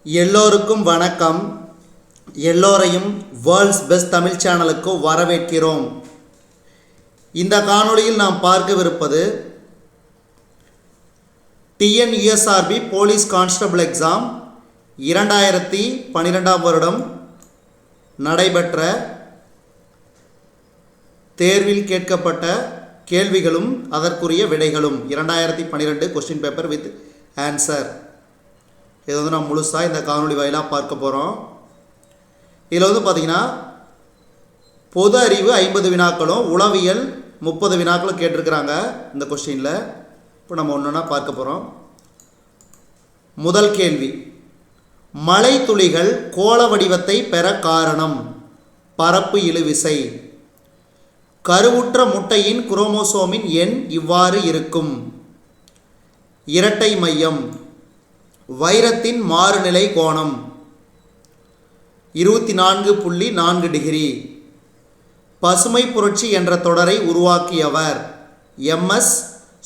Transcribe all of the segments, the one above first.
எல்லோருக்கும் வணக்கம். எல்லோரையும் வேர்ல்ட்ஸ் பெஸ்ட் தமிழ் சேனலுக்கு வரவேற்கிறோம். இந்த காணொளியில் நாம் பார்க்கவிருப்பது டிஎன்யூஎஸ்ஆர்பி போலீஸ் கான்ஸ்டபிள் எக்ஸாம் 2012 வருடம் நடைபெற்ற தேர்வில் கேட்கப்பட்ட கேள்விகளும் அதற்குரிய விடைகளும் 2012 கொஸ்டின் பேப்பர் வித் ஆன்சர். இது நாம் முழுசாக இந்த காணொளி வாயிலாக பார்க்க போகிறோம். இதில் பார்த்திங்கன்னா பொது அறிவு 50 வினாக்களும் உளவியல் 30 வினாக்களும் கேட்டிருக்கிறாங்க இந்த கொஸ்டினில். இப்போ நம்ம ஒன்றுனா பார்க்க போகிறோம். முதல் கேள்வி, மழை துளிகள் கோள வடிவத்தை பெற காரணம்? பரப்பு இழுவிசை. கருவுற்ற முட்டையின் குரோமோசோமின் எண் இவ்வாறு இருக்கும். இரட்டை மையம். வைரத்தின் மாறுநிலை கோணம் 24.4 டிகிரி. பசுமை புரட்சி என்ற தொடரை உருவாக்கியவர் MS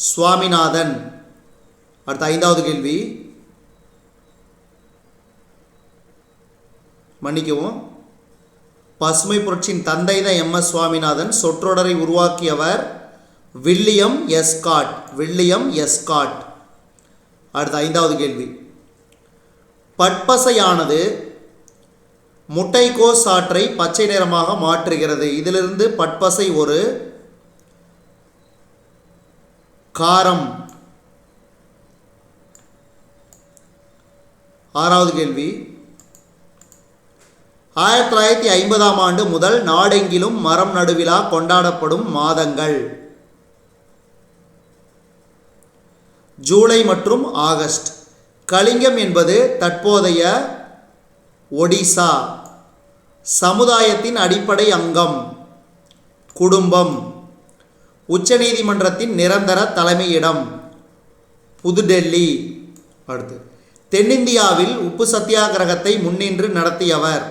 சுவாமிநாதன். அடுத்த 5வது கேள்வி, மன்னிக்கவும், பசுமை புரட்சியின் தந்தை தான் MS சுவாமிநாதன். சொற்றொடரை உருவாக்கியவர் வில்லியம் எஸ்காட். அடுத்த 5வது கேள்வி, பட்பசையானது முட்டைக்கோஸ் சாற்றை பச்சை நிறமாக மாற்றுகிறது. இதிலிருந்து பட்பசை ஒரு காரம். 6வது கேள்வி, 1950ஆம் ஆண்டு முதல் நாடெங்கிலும் மரம் நடுவிழா கொண்டாடப்படும் மாதங்கள் ஜூலை மற்றும் ஆகஸ்ட். கலிங்கம் என்பது தற்போதைய ஒடிசா. சமுதாயத்தின் அடிப்படை அங்கம் குடும்பம். உச்சநீதிமன்றத்தின் நிரந்தர தலைமையிடம் புதுடெல்லி. அடுத்து, தென்னிந்தியாவில் உப்பு சத்தியாகிரகத்தை முன்னின்று நடத்தியவர்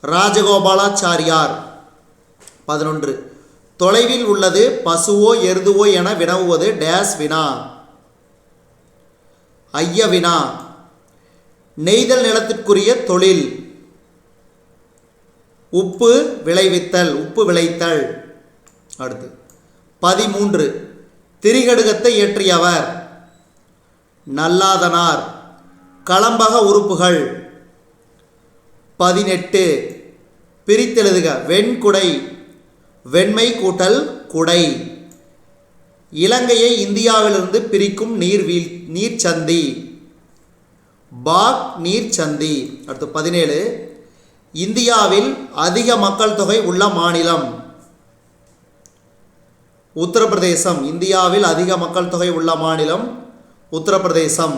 ராஜகோபாலாச்சாரியார். 11, தொலைவில் உள்ளது பசுவோ எருதுவோ என வினவுவது டேஸ் வினா. ஐய வினா. நெய்தல் நிலத்திற்குரிய தொழில் உப்பு விளைத்தல். அடுத்து 13, திரிகடுகத்தை இயற்றியவர் நல்லாதனார். களம்பக உறுப்புகள் 18, பிரித்தெழுதுக. வெண்குடை வெண்மை கூட்டல் குடை. இலங்கையை இந்தியாவிலிருந்து பிரிக்கும் நீர்ச்சந்தி பாக் நீர்ச்சந்தி. அடுத்து 17, இந்தியாவில் அதிக மக்கள் தொகை உள்ள மாநிலம் உத்தரப்பிரதேசம். இந்தியாவில் அதிக மக்கள் தொகை உள்ள மாநிலம் உத்தரப்பிரதேசம்.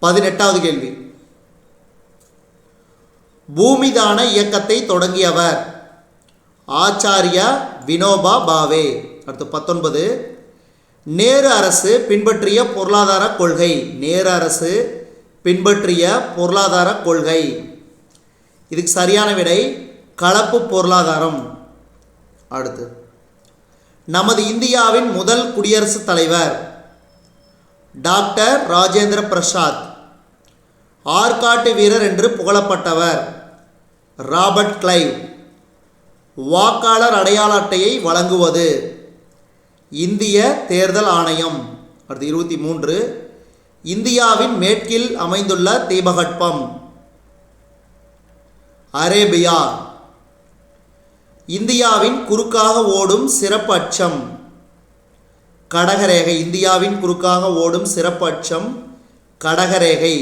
18வது கேள்வி, பூமிதான இயக்கத்தை தொடங்கியவர் ஆச்சாரிய வினோபா பாவே. அடுத்து 19, நேரு அரசு பின்பற்றிய பொருளாதார கொள்கை. நேரு அரசு பின்பற்றிய பொருளாதார கொள்கை. இதுக்கு சரியான விடை கலப்பு பொருளாதாரம். அடுத்து, நமது இந்தியாவின் முதல் குடியரசுத் தலைவர் டாக்டர் ராஜேந்திர பிரசாத். ஆற்காட்டு வீரர் என்று புகழப்பட்டவர் ராபர்ட் கிளைவ். வாக்காளர் அடையாள அட்டையை வழங்குவது இந்திய தேர்தல் ஆணையம். அடுத்து 23, இந்தியாவின் மேற்கில் அமைந்துள்ள தீபகற்பம் அரேபியா. இந்தியாவின் குறுக்காக ஓடும் சிறப்பு அச்சம் கடகரேகை. இந்தியாவின் குறுக்காக ஓடும் சிறப்பு அச்சம் கடகரேகை.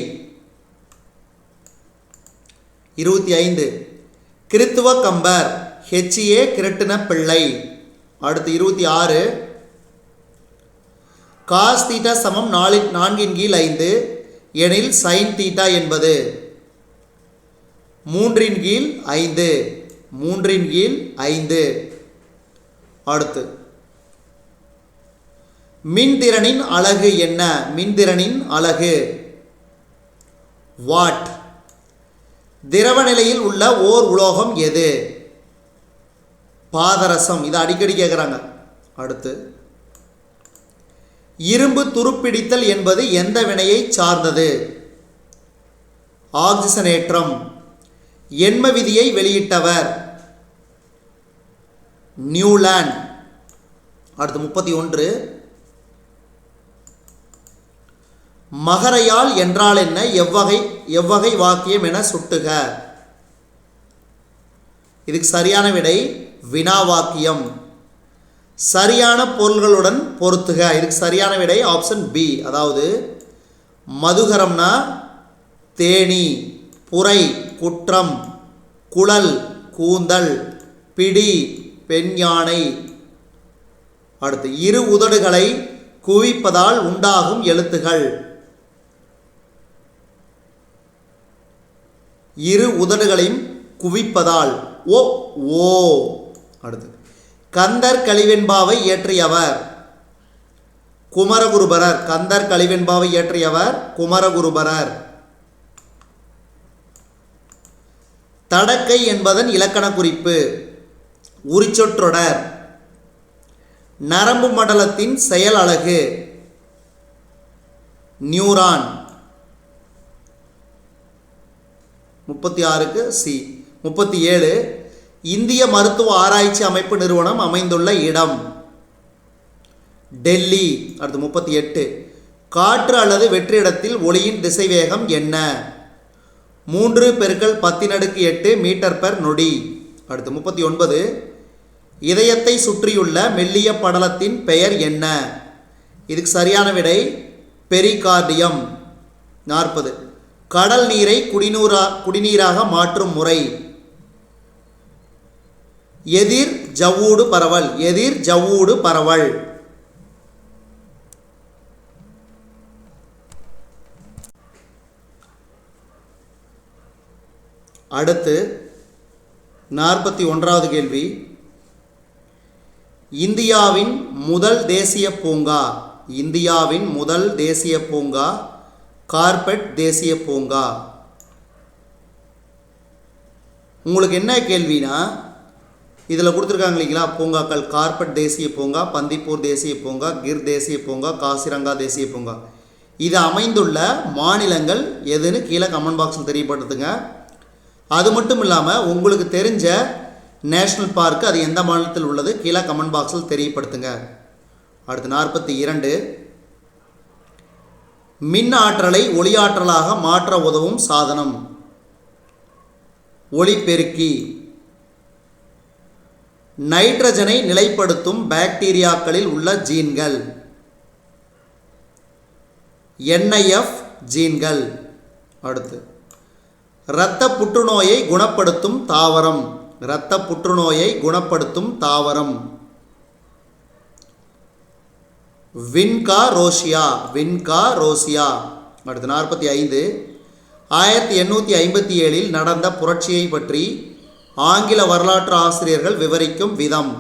25, கிறித்துவ கம்பர் HA கிருட்டின பிள்ளை. அடுத்து 26, காஸ் தீட்டா சமம் 4/5 எனில் சைன் தீட்டா என்பது 3/5. அடுத்து, மின்திறனின் அலகு என்ன? மின்திறனின் அலகு வாட். திரவ நிலையில் உள்ள ஓர் உலோகம் எது? பாதரசம். இதை அடிக்கடி கேட்குறாங்க. அடுத்து, இரும்பு துருப்பிடித்தல் என்பது எந்த வினையை சார்ந்தது? ஆக்சிசனேற்றம். எண்ம விதியை வெளியிட்டவர்? நியூலாண்ட். அடுத்து 31. மகரையால் என்றால் என்ன? எவ்வகை வாக்கியம் என சுட்டுக. இதுக்கு சரியான விடை வினா வாக்கியம். சரியான பொருள்களுடன் பொருத்துக. இதுக்கு சரியான விடை ஆப்ஷன் பி. அதாவது மதுகரம்னா தேனி, புரை குற்றம், குழல் கூந்தல், பிடி பெண் யானை. அடுத்து இரு உதடுகளை குவிப்பதால் உண்டாகும் எழுத்துகள். இரு உதடுகளையும் குவிப்பதால் ஓ ஓ. அடுத்து கந்தர் கலிவெண்பாவை இயற்றியவர்? குமரகுருபரர். கந்தர் கலிவெண்பாவை இயற்றியவர் குமரகுருபரர். தடக்கை என்பதன் இலக்கண குறிப்பு? உரிச்சொற்றொடர். நரம்பு மண்டலத்தின் செயல் அலகு? நியூரான். 36க்கு சி. 37. இந்திய மருத்துவ ஆராய்ச்சி அமைப்பு நிறுவனம் அமைந்துள்ள இடம்? டெல்லி. அடுத்து 38. காற்று அல்லது வெற்றிடத்தில் ஒளியின் திசைவேகம் என்ன? 3×10⁸ மீட்டர் பெர் நொடி. அடுத்து 39. இதயத்தை சுற்றியுள்ள மெல்லிய படலத்தின் பெயர் என்ன? இதுக்கு சரியான விடை பெரிகார்டியம். 40. கடல் நீரை குடிநீராக மாற்றும் முறை? எதிர் ஜவ்வூடு பரவல். எதிர் ஜவ்வூடு பரவல். அடுத்து 41வது கேள்வி. இந்தியாவின் முதல் தேசிய பூங்கா? இந்தியாவின் முதல் தேசிய பூங்கா கார்பெட் தேசிய பூங்கா. உங்களுக்கு என்ன கேள்வினா, இதில் கொடுத்துருக்காங்க இல்லைங்களா பூங்காக்கள்? கார்பெட் தேசிய பூங்கா, பந்திப்பூர் தேசிய பூங்கா, கிர் தேசிய பூங்கா, காசிரங்கா தேசிய பூங்கா. இது அமைந்துள்ள மாநிலங்கள் எதுன்னு கீழே கமெண்ட் பாக்ஸில் தெரியப்படுத்துங்க. அது மட்டும் இல்லாமல் உங்களுக்கு தெரிஞ்ச நேஷ்னல் பார்க்கு அது எந்த மாநிலத்தில் உள்ளது கீழே கமெண்ட் பாக்ஸில் தெரியப்படுத்துங்க. அடுத்து 42. மின் ஆற்றலை ஒளியாற்றலாக மாற்ற உதவும் சாதனம்? ஒளிபெருக்கி. நைட்ரஜனை நிலைப்படுத்தும் பாக்டீரியாக்களில் உள்ள ஜீன்கள்? NIF ஜீன்கள். அடுத்து இரத்த புற்றுநோயை குணப்படுத்தும் தாவரம்? இரத்த புற்றுநோயை குணப்படுத்தும் தாவரம்? வின்கா ரோசியா. வின்கா ரோசியா. அடுத்து 45. 1857 நடந்த புரட்சியை பற்றி ஆங்கில வரலாற்று ஆசிரியர்கள் விவரிக்கும் விதம்?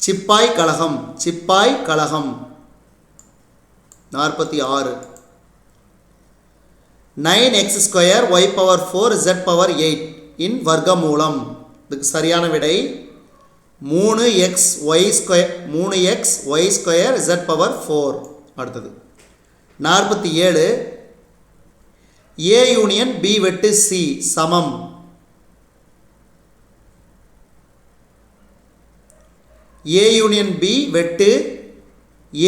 சிப்பாய் கழகம். சிப்பாய் கழகம். 46. 9x² y⁴ z⁴ இன் வர்க்கமூலம்? இதுக்கு சரியான விடை 3xy² z⁴. அடுத்தது 47. A யூனியன் B வெட்டு C சமம்? A யூனியன் B வெட்டு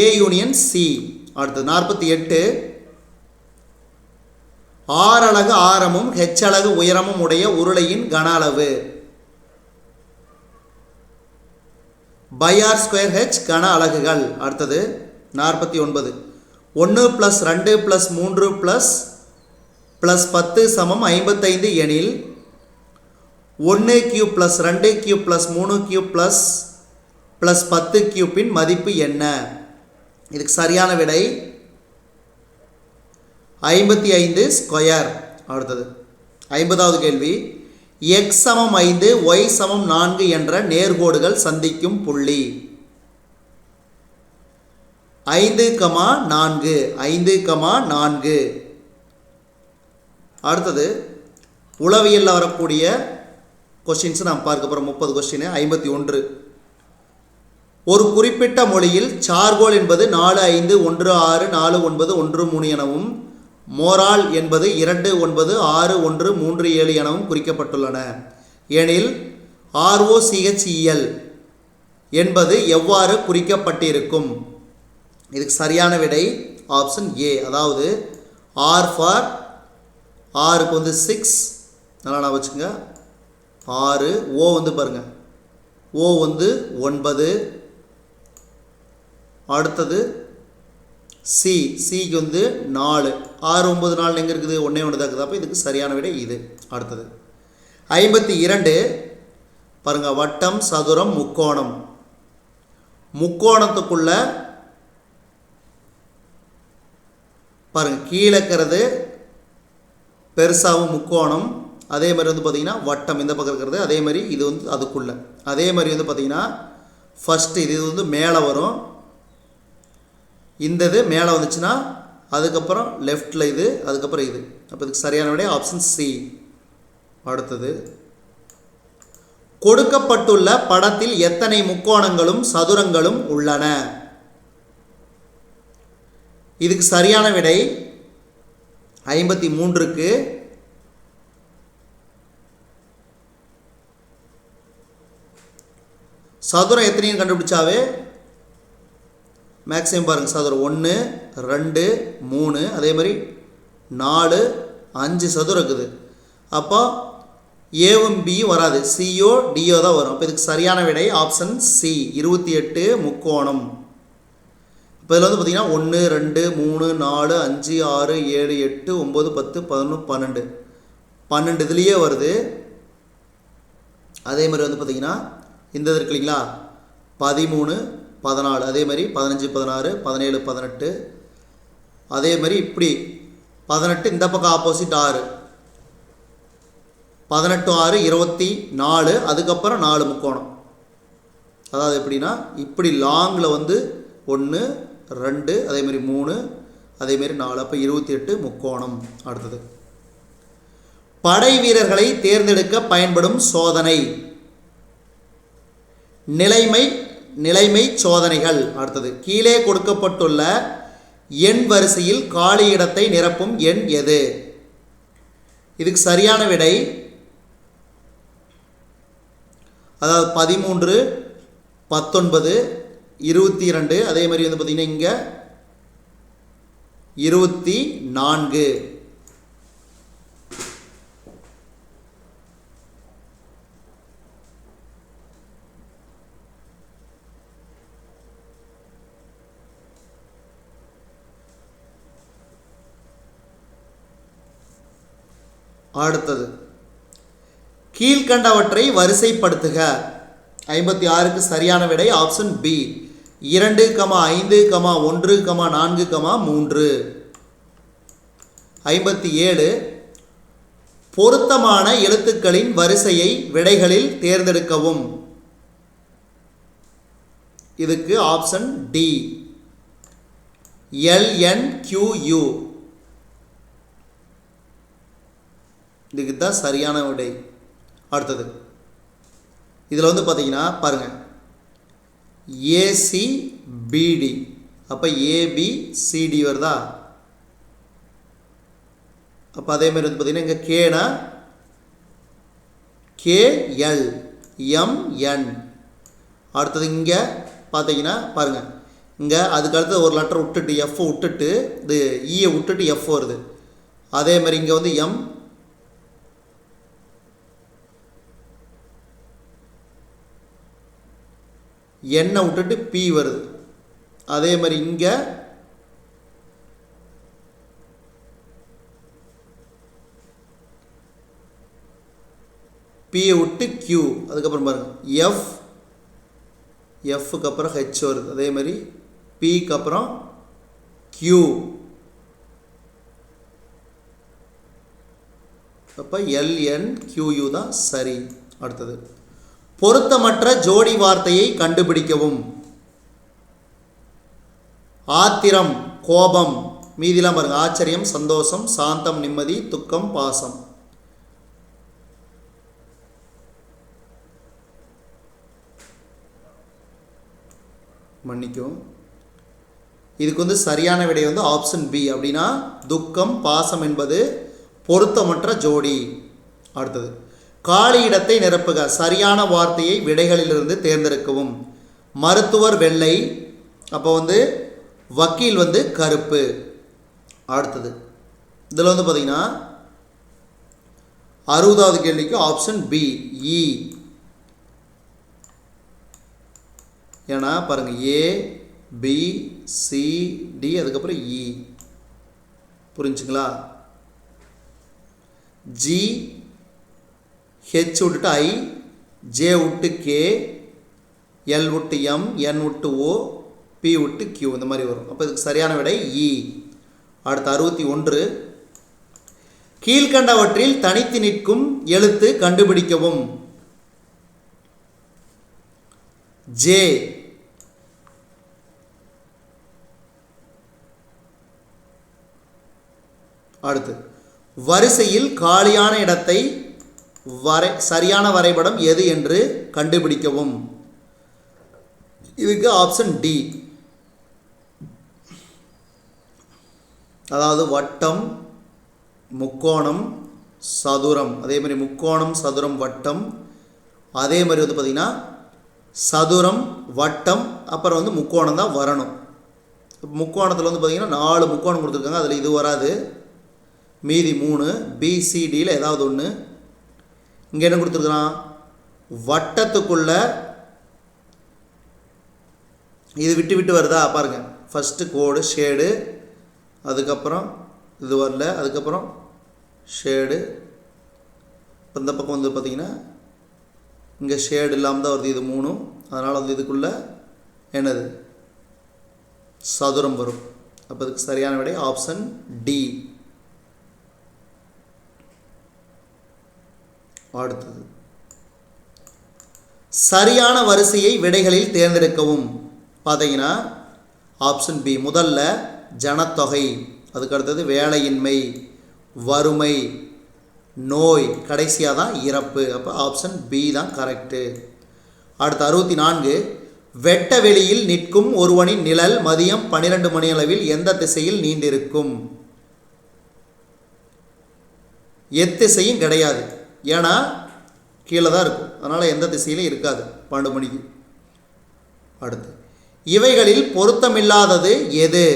A யூனியன் C. அடுத்தது 48. R அலகு ஆரமும் H அலகு உயரமும் உடைய உருளையின் கன அளவு? πr²h கன அலகுகள். அடுத்தது 49. 1 + 2 + 3 + 10 = 55 எனில் 1³ + 2³ + 3³ + 10³ மதிப்பு என்ன? இதுக்கு சரியான விடை 55². அடுத்தது 50வது கேள்வி. x = 5 y = 4 என்ற நேர்கோடுகள் சந்திக்கும் புள்ளி? 5,4. 5,4. அடுத்தது உளவியலில் வரக்கூடிய கொஸ்டின்ஸ் நாம் பார்க்க போகிறோம். 30 கொஸ்டின். 51. ஒரு குறிப்பிட்ட மொழியில் சார்கோல் என்பது 4, 5, 1, 6, 4, 9, 1, 3 எனவும் மோரால் என்பது 2, 9, 6, 1, 3, 7 எனவும் குறிக்கப்பட்டுள்ளன எனில் ROCHEL என்பது எவ்வாறு குறிக்கப்பட்டிருக்கும்? இதுக்கு சரியான விடை ஆப்ஷன் ஏ. அதாவது ஆர் ஃபார் ஆருக்கு வந்து 6, நல்லா நான் வச்சுங்க, 6. ஓ வந்து பாருங்கள், ஓ வந்து 9. அடுத்தது சிக்கு வந்து 4. 6, 9, 4 எங்கே இருக்குது? ஒன்றே ஒன்று தான் இருக்குது. அப்போ இதுக்கு சரியான விடை இது. அடுத்தது 52 பாருங்கள், வட்டம், சதுரம், முக்கோணம். முக்கோணத்துக்குள்ள பாருங்கள், கீழே இருக்கிறது பெருசாகவும் முக்கோணம், அதே மாதிரி வந்து பார்த்திங்கன்னா வட்டம் இந்த பக்கம் இருக்கிறது, அதே மாதிரி இது வந்து அதுக்குள்ளே. அதே மாதிரி வந்து பார்த்திங்கன்னா ஃபஸ்ட்டு இது வந்து மேலே வரும், இந்த இது மேலே வந்துச்சுன்னா அதுக்கப்புறம் லெஃப்டில் இது, அதுக்கப்புறம் இது. அப்போ இதுக்கு சரியான விட ஆப்ஷன் சி. அடுத்தது கொடுக்கப்பட்டுள்ள படத்தில் எத்தனை முக்கோணங்களும் சதுரங்களும் உள்ளன? இதுக்கு சரியான விடை 53க்கு சதுரம் எத்தனையும் கண்டுபிடிச்சாவே மேக்ஸிமம் பாருங்கள், சதுரம் 1, 2, 3, அதே மாதிரி 4, 5 சதுரம் இருக்குது. அப்போ ஏவும் பியும் வராது, சிஓ டிஓ தான் வரும். அப்போ இதுக்கு சரியான விடை ஆப்ஷன் சி, 28 முக்கோணம். இப்போ இதில் வந்து பார்த்திங்கன்னா 1, 2, 3, 4, 5, 6, 7, 8, 9, 10, 11, 12 12 இதுலேயே வருது. அதே மாதிரி வந்து பார்த்திங்கன்னா இந்த இது இருக்கு இல்லைங்களா, 13, 14, அதே மாதிரி 15, 16, 17, 18, அதே மாதிரி இப்படி 18 இந்த பக்கம் ஆப்போசிட் 6, 18, 6, 24, அதுக்கப்புறம் 4 முக்கோணம். அதாவது எப்படின்னா இப்படி லாங்கில் வந்து 1, 2, அதே மாதிரி 3, அதே மாதிரி 4, அப்போ 28 முக்கோணம். அடுத்தது படை வீரர்களை தேர்ந்தெடுக்க பயன்படும் சோதனை நிலைமை சோதனைகள். அடுத்தது கீழே கொடுக்கப்பட்டுள்ள எண் வரிசையில் காலி இடத்தை நிரப்பும் எண் எது? இதுக்கு சரியான விடை அதாவது 13, 19, 22, அதே மாதிரி வந்து பார்த்திங்கன்னா இங்கே 24. அடுத்தது கீழ்கண்டவற்றை வரிசைப்படுத்துக. 56க்கு சரியான விடை ஆப்ஷன் பி, 2, 5, 1, 4, 3. 57 பொருத்தமான எழுத்துக்களின் வரிசையை விடைகளில் தேர்ந்தெடுக்கவும். இதுக்கு ஆப்ஷன் டி, LNQU. இதுக்கு தான் சரியான விடை. அடுத்தது இதில் வந்து பார்த்தீங்கன்னா பாருங்கள், ACBD, அப்போ ABCD வருதா? அப்போ அதே மாதிரி வந்து பார்த்தீங்கன்னா இங்கே கேனா KLMN. அடுத்தது இங்கே பார்த்தீங்கன்னா பாருங்கள், இங்கே அதுக்கு அடுத்தது ஒரு லெட்டர் விட்டுட்டு எஃப் விட்டுட்டு இது ஈயை விட்டுட்டு எஃப் வருது. அதே மாதிரி இங்கே வந்து எம், எண்ணை விட்டுட்டு பி வருது. அதே மாதிரி இங்கே பியை விட்டு கியூ, அதுக்கப்புறம் பாருங்கள் எஃப்க்கு அப்புறம் ஹெச் வருது. அதே மாதிரி பிக்கு அப்புறம் கியூ, அப்போ LNQU தான் சரி. அடுத்தது பொருத்தமற்ற ஜோடி வார்த்தையை கண்டுபிடிக்கவும். ஆத்திரம், கோபம், மீதிலாம் பாருங்கள், ஆச்சரியம், சந்தோஷம், சாந்தம், நிம்மதி, துக்கம், பாசம். மன்னிக்கும். இதுக்கு வந்து சரியான விடை வந்து ஆப்ஷன் பி. அப்படின்னா துக்கம் பாசம் என்பது பொருத்தமற்ற ஜோடி. அடுத்தது காலி இடத்தை நிரப்புக. சரியான வார்த்தையை விடைகளிலிருந்து தேர்ந்தெடுக்கவும். மருத்துவர் வெள்ளை, அப்போ வந்து வக்கீல் வந்து கருப்பு. அடுத்தது இதில் வந்து பார்த்தீங்கன்னா 60வது கேள்விக்கு ஆப்ஷன் பி இ. ஏன்னா பாருங்கள் ஏ பி சி டி அதுக்கப்புறம் இ. புரிஞ்சுங்களா? ஜி ஹெச் விட்டுட்டு ஐ, ஜே விட்டு கே, எல் விட்டு எம், என் விட்டு ஓ, பி விட்டு கியூ, இந்த மாதிரி வரும். அப்போ இதுக்கு சரியான விடை இ. அடுத்து 61. கீழ்கண்டவற்றில் தனித்து நிற்கும் எழுத்து கண்டுபிடிக்கவும். ஜே. அடுத்து வரிசையில் காலியான இடத்தை சரியான வரைபடம் எது என்று கண்டுபிடிக்கவும். இதுக்கு ஆப்ஷன் டி. அதாவது வட்டம், முக்கோணம், சதுரம். அதே மாதிரி முக்கோணம், சதுரம், வட்டம். அதே மாதிரி வந்து பார்த்திங்கன்னா சதுரம், வட்டம், அப்புறம் வந்து முக்கோணம் தான் வரணும். முக்கோணத்தில் வந்து பார்த்திங்கன்னா 4 முக்கோணம் கொடுத்துருக்காங்க. அதில் இது வராது, மீதி 3 பிசிடியில் ஏதாவது ஒன்று. இங்கே என்ன கொடுத்துருக்குறான்? வட்டத்துக்குள்ள இது விட்டு விட்டு வருதா பாருங்கள். ஃபஸ்ட்டு கோடு ஷேடு, அதுக்கப்புறம் இது வரல, அதுக்கப்புறம் ஷேடு. இப்போ இந்த பக்கம் வந்து பார்த்திங்கன்னா இங்கே ஷேடு இல்லாமல் தான் வருது, இது 3. அதனால் வந்து இதுக்குள்ளே என்னது சதுரம் வரும். அப்போ இதுக்கு சரியான விடை ஆப்ஷன் டி. அடுத்தது சரியான வரிசையை விடைகளில் தேர்ந்தெடுக்கவும். பார்த்தீங்கன்னா ஆப்ஷன் பி. முதல்ல ஜனத்தொகை, அதுக்கு அடுத்தது வேலையின்மை, வறுமை, நோய், கடைசியாக தான் இறப்பு. அப்போ ஆப்ஷன் பி தான் கரெக்டு. அடுத்து 64. வெட்ட வெளியில் நிற்கும் ஒருவனின் நிழல் மதியம் 12 மணி அளவில் எந்த திசையில் நீண்டிருக்கும்? எத்திசையும் கிடையாது, ஏன்னா கீழே தான் இருக்கும். அதனால் எந்த திசையிலும் இருக்காது 12 மணிக்கு. அடுத்து இவைகளில் பொருத்தமில்லாதது எது?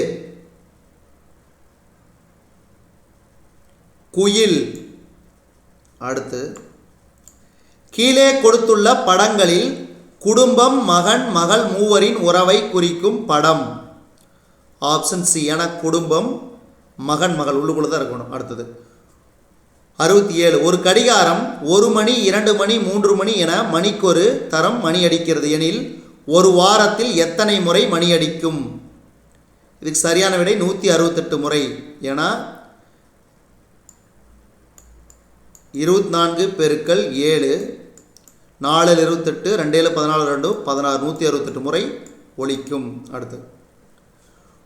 குயில். அடுத்து கீழே கொடுத்துள்ள படங்களில் குடும்பம், மகன், மகள் மூவரின் உறவை குறிக்கும் படம். Option C. ஏன்னா குடும்பம், மகன், மகள் உள்ளுக்குள்ள தான் இருக்கணும். அடுத்தது 67. ஒரு கடிகாரம் 1 மணி, 2 மணி, 3 மணி என மணிக்கொரு தரம் மணி அடிக்கிறது எனில் ஒரு வாரத்தில் எத்தனை முறை மணி அடிக்கும்? இதுக்கு சரியான விடை 168 முறை. ஏன்னா 24 பெருக்கல் 7, 4 28, 2 14, 2 16, 168 முறை ஒலிக்கும். அடுத்து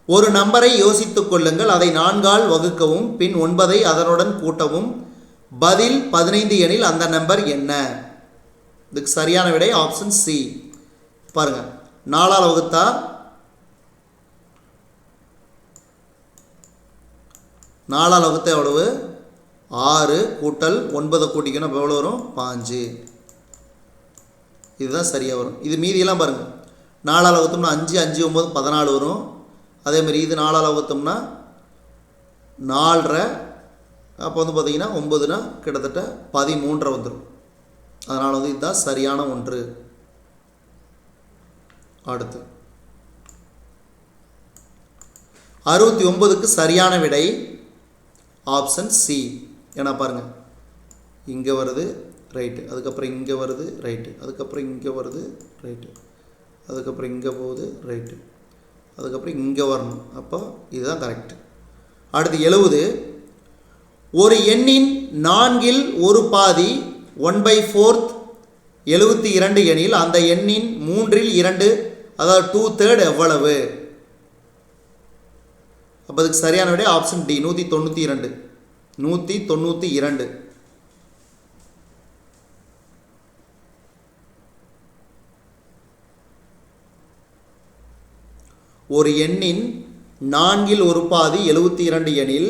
ஒரு நம்பரை யோசித்துக் கொள்ளுங்கள், அதை 4ஆல் வகுக்கவும், பின் 9ஐ அதனுடன் கூட்டவும். பதில் 15 எனில் அந்த நம்பர் என்ன? இதுக்கு சரியான விடை ஆப்ஷன் சி. பாருங்க, 4ஆல் வகுத்தா 4ஆல் வகுத்தா எவ்வளவு? 6 கூட்டல் 9 கூட்டிக்கணும், எவ்வளோ வரும்? 5. இதுதான் சரியாக வரும். இது மீதியெல்லாம் பாருங்கள். 4ஆல் வகுத்தோம்னா 5, 5, 9, 14 வரும். அதேமாதிரி இது 4ஆல் வகுத்தோம்னா 4.5. அப்போ வந்து பார்த்திங்கன்னா 9னா கிட்டத்தட்ட 13 வந்துடும். அதனால் வந்து இதுதான் சரியான ஒன்று. அடுத்து 69க்கு சரியான விடை ஆப்ஷன் சி. ஏன்னா பாருங்கள், இங்கே வருது ரைட்டு, அதுக்கப்புறம் இங்கே வருது ரைட்டு, அதுக்கப்புறம் இங்கே வருது ரைட்டு, அதுக்கப்புறம் இங்கே போகுது ரைட்டு, அதுக்கப்புறம் இங்கே வரணும். அப்போ இதுதான் கரெக்டு. அடுத்து 70. ஒரு எண்ணின் 4இல் ஒரு பாதி 1/4 72 எனில் அந்த எண்ணின் 3இல் 2, அதாவது 2/3 எவ்வளவு? அப்போ அதுக்கு சரியான விட ஆப்ஷன் டி 192. 192. ஒரு எண்ணின் நான்கில் ஒரு பாதி 72 எனில்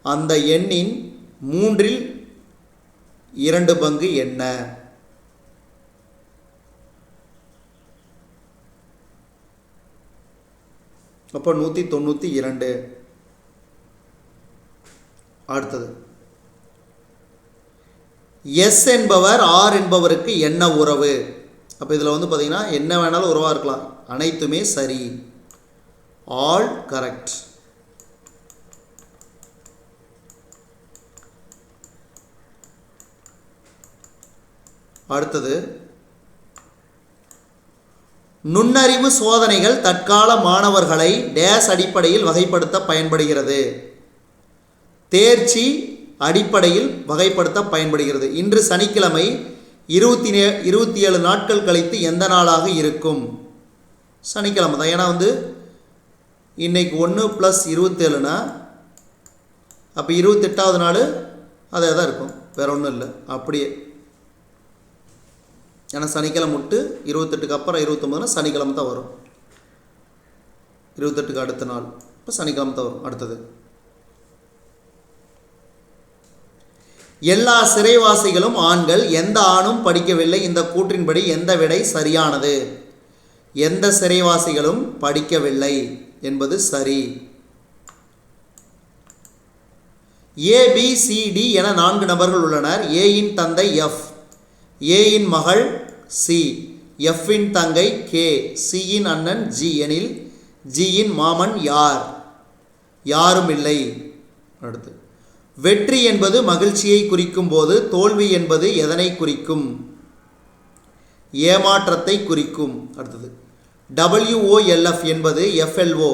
அந்த எண்ணின் மூன்றில் 2 பங்கு என்ன? அப்போ 192. அடுத்தது எஸ் என்பவர் ஆர் என்பவருக்கு என்ன உறவு? அப்போ இதில் வந்து பார்த்தீங்கன்னா என்ன வேணாலும் உறவாக இருக்கலாம், அனைத்துமே சரி, ஆல் கரெக்ட். அடுத்தது நுண்ணறிவு சோதனைகள் தற்கால மாணவர்களை டேஸ் அடிப்படையில் வகைப்படுத்த பயன்படுகிறது. தேர்ச்சி அடிப்படையில் வகைப்படுத்த பயன்படுகிறது. இன்று சனிக்கிழமை 27 நாட்கள் கழித்து எந்த நாளாக இருக்கும்? சனிக்கிழமை தான். ஏன்னா வந்து இன்னைக்கு 1 + 27னா அப்போ 28வது நாள் அதே தான் இருக்கும், வேற ஒன்றும் இல்லை. அப்படியே ஏன்னா சனிக்கிழமை விட்டு 28க்கு அப்புறம் 29னா சனிக்கிழமை தான் வரும். 28க்கு அடுத்த நாள் இப்போ சனிக்கிழமை தான் வரும். அடுத்தது எல்லா சிறைவாசிகளும் ஆண்கள், எந்த ஆணும் படிக்கவில்லை. இந்த கூற்றின்படி எந்த விடை சரியானது? எந்த சிறைவாசிகளும் படிக்கவில்லை என்பது சரி. ABCD என 4 நபர்கள் உள்ளனர். ஏயின் தந்தை F, ஏயின் மகள் C, Fஇன் தங்கை K, Cயின் அண்ணன் G எனில் Gயின் மாமன் யார்? யாரும் இல்லை. அடுத்து வெற்றி என்பது மகிழ்ச்சியை குறிக்கும் போது தோல்வி என்பது எதனை குறிக்கும்? ஏமாற்றத்தை குறிக்கும். அடுத்தது WOLF என்பது FLO.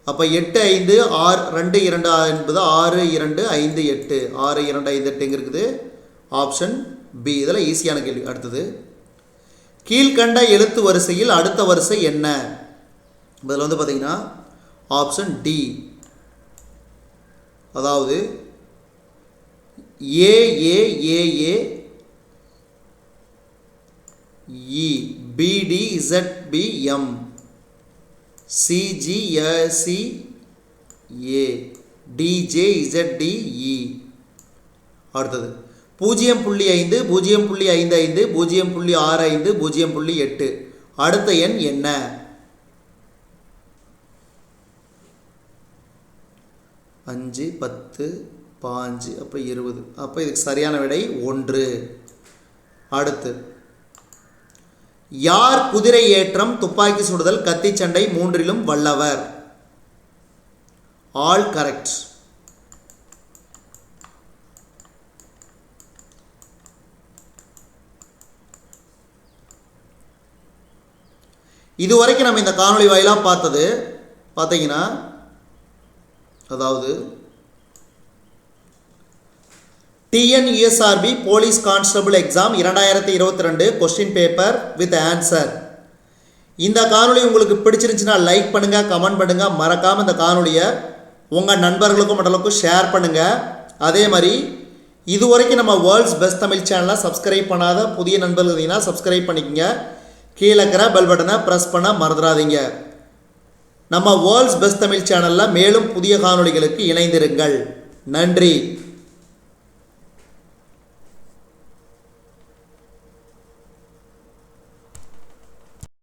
அப்போ 8 5 6 2 2 என்பது 6 2 5 8 6 2 5 8 எங்கே இருக்குது? Option B. இதெல்லாம் ஈஸியான கேள்வி. அடுத்தது கீழ்கண்ட எழுத்து வரிசையில் அடுத்த வரிசை என்ன? இதில் வந்து பார்த்தீங்கன்னா ஆப்ஷன் டி, அதாவது AAAAE BDZBM CGSCA DJZDE. அடுத்தது 0.5 0.55 0.65 0.8 அடுத்த எண் என்ன? 5 10 5 அப்போ 20. அப்போ இதுக்கு சரியான விடை 1. அடுத்து யார் குதிரை ஏற்றம், துப்பாக்கி சுடுதல், கத்தி சண்டை மூன்றிலும் வல்லவர்? All correct. இதுவரைக்கும் நம்ம இந்த காணொளி வாயிலாக பார்த்தது பார்த்தீங்கன்னா, அதாவது TNUSRB police constable exam 2022 question paper with answer. இந்த காணொளி உங்களுக்கு பிடிச்சிருந்துச்சுன்னா லைக் பண்ணுங்கள், கமெண்ட் பண்ணுங்கள். மறக்காமல் இந்த காணொளியை உங்கள் நண்பர்களுக்கும் மற்றவங்களுக்கும் ஷேர் பண்ணுங்கள். அதே மாதிரி இதுவரைக்கும் நம்ம வேர்ல்ட்ஸ் பெஸ்ட் தமிழ் சேனலை சப்ஸ்கிரைப் பண்ணாத புதிய நண்பர்கள் இருந்தீங்கன்னா சப்ஸ்கிரைப் பண்ணிக்கங்க. கீழே இருக்கிற பெல் பட்டனை ப்ரெஸ் பண்ண மறந்துடாதீங்க. நம்ம வேர்ல்ட்ஸ் பெஸ்ட் தமிழ் சேனலில் மேலும் புதிய காணொளிகளுக்கு இணைந்திருங்கள். நன்றி.